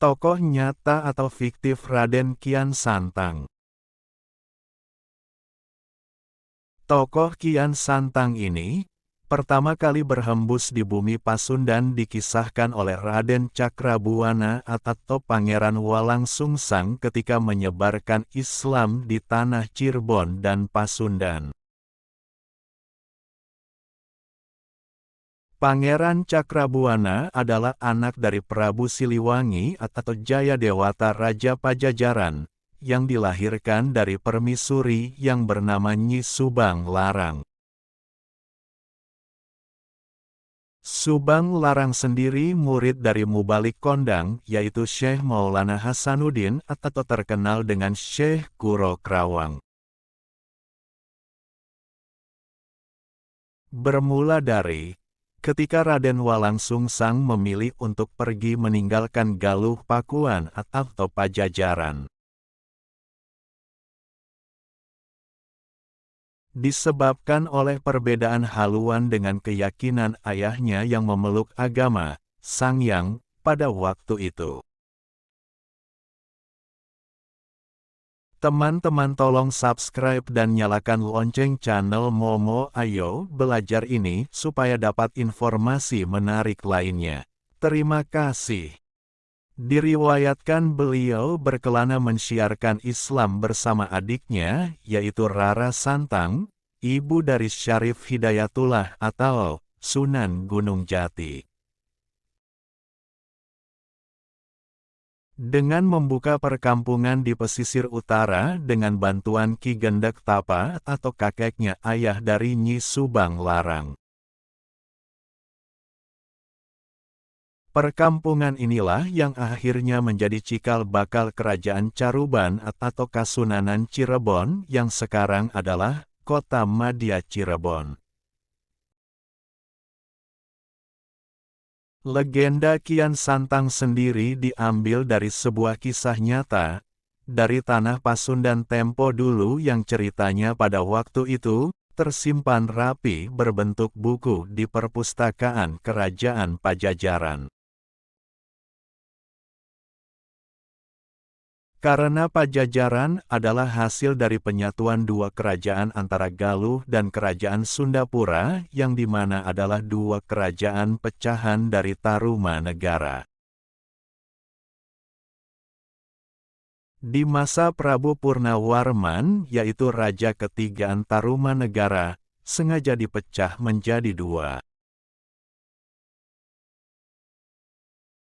Tokoh nyata atau fiktif Raden Kian Santang. Tokoh Kian Santang ini, pertama kali berhembus di bumi Pasundan dikisahkan oleh Raden Cakrabuana atau Pangeran Walangsungsang ketika menyebarkan Islam di tanah Cirebon dan Pasundan. Pangeran Cakrabuana adalah anak dari Prabu Siliwangi atau Jayadewata Raja Pajajaran, yang dilahirkan dari permisuri yang bernama Nyi Subang Larang. Subang Larang sendiri murid dari Mubalik Kondang, yaitu Syekh Maulana Hasanuddin atau terkenal dengan Syekh Kuro Krawang. Bermula dari ketika Raden Walangsungsang memilih untuk pergi meninggalkan Galuh Pakuan atau Pajajaran. Disebabkan oleh perbedaan haluan dengan keyakinan ayahnya yang memeluk agama Sangyang pada waktu itu. Teman-teman tolong subscribe dan nyalakan lonceng channel Momo Ayo Belajar ini supaya dapat informasi menarik lainnya. Terima kasih. Diriwayatkan beliau berkelana mensiarkan Islam bersama adiknya, yaitu Rara Santang, ibu dari Syarif Hidayatullah atau Sunan Gunung Jati. Dengan membuka perkampungan di pesisir utara dengan bantuan Ki Gendek Tapa atau kakeknya ayah dari Nyi Subang Larang. Perkampungan inilah yang akhirnya menjadi cikal bakal kerajaan Caruban atau Kasunanan Cirebon yang sekarang adalah Kota Madya Cirebon. Legenda Kian Santang sendiri diambil dari sebuah kisah nyata, dari tanah Pasundan tempo dulu yang ceritanya pada waktu itu, tersimpan rapi berbentuk buku di perpustakaan Kerajaan Pajajaran. Karena Pajajaran adalah hasil dari penyatuan dua kerajaan antara Galuh dan Kerajaan Sundapura yang dimana adalah dua kerajaan pecahan dari Tarumanegara. Di masa Prabu Purnawarman, yaitu Raja ketiga Tarumanegara, sengaja dipecah menjadi dua,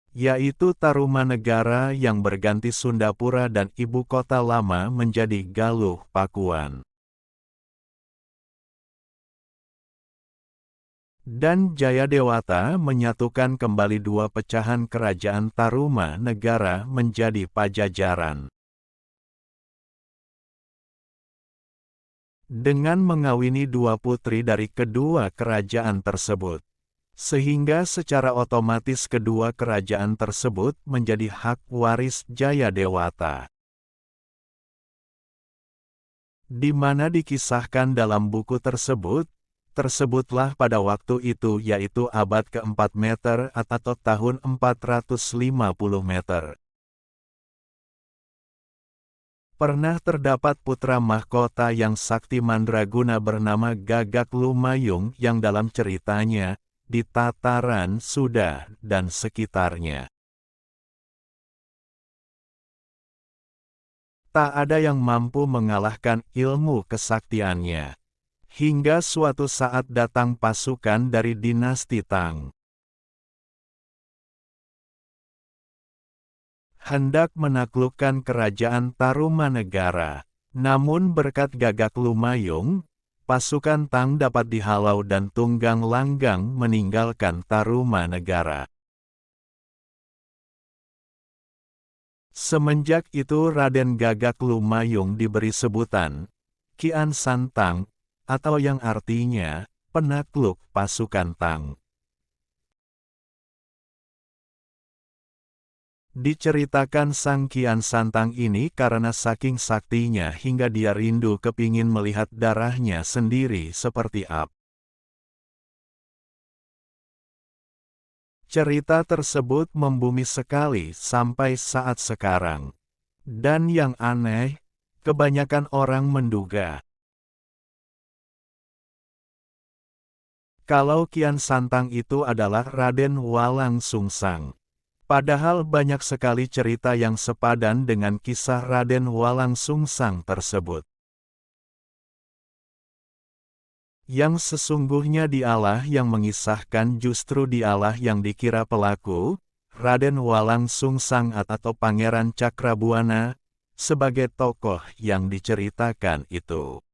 yaitu Tarumanegara yang berganti Sundapura dan ibu kota lama menjadi Galuh Pakuan. Dan Jayadewata menyatukan kembali dua pecahan kerajaan Tarumanegara menjadi Pajajaran. Dengan mengawini dua putri dari kedua kerajaan tersebut, sehingga secara otomatis kedua kerajaan tersebut menjadi hak waris Jayadewata. Di mana dikisahkan dalam buku tersebut, tersebutlah pada waktu itu yaitu abad ke-4 meter atau tahun 450 meter. Pernah terdapat putra mahkota yang sakti mandraguna bernama Gagak Lumayung yang dalam ceritanya, di Tataran Sudah dan sekitarnya, tak ada yang mampu mengalahkan ilmu kesaktiannya. Hingga suatu saat datang pasukan dari dinasti Tang, hendak menaklukkan kerajaan Tarumanegara. Namun berkat Gagak Lumayung, pasukan Tang dapat dihalau dan tunggang langgang meninggalkan Tarumanegara. Semenjak itu Raden Gagak Lumayung diberi sebutan Kian Santang, atau yang artinya penakluk pasukan Tang. Diceritakan Sang Kian Santang ini karena saking saktinya hingga dia rindu kepingin melihat darahnya sendiri seperti apa. Cerita tersebut membumi sekali sampai saat sekarang. Dan yang aneh, kebanyakan orang menduga kalau Kian Santang itu adalah Raden Walang Sungsang. Padahal banyak sekali cerita yang sepadan dengan kisah Raden Walang Sungsang tersebut. Yang sesungguhnya dialah yang mengisahkan justru dialah yang dikira pelaku, Raden Walang Sungsang atau Pangeran Cakrabuana, sebagai tokoh yang diceritakan itu.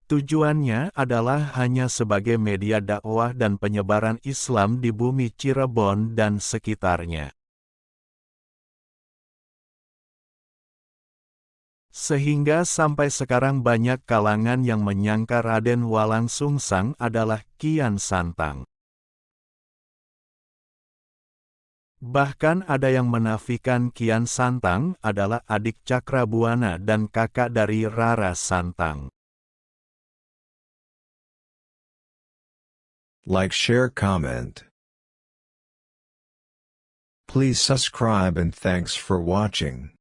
Tujuannya adalah hanya sebagai media dakwah dan penyebaran Islam di bumi Cirebon dan sekitarnya. Sehingga sampai sekarang banyak kalangan yang menyangka Raden Walang Sungsang adalah Kian Santang. Bahkan ada yang menafikan Kian Santang adalah adik Cakrabuana dan kakak dari Rara Santang. Like, share, comment. Please subscribe and thanks for watching.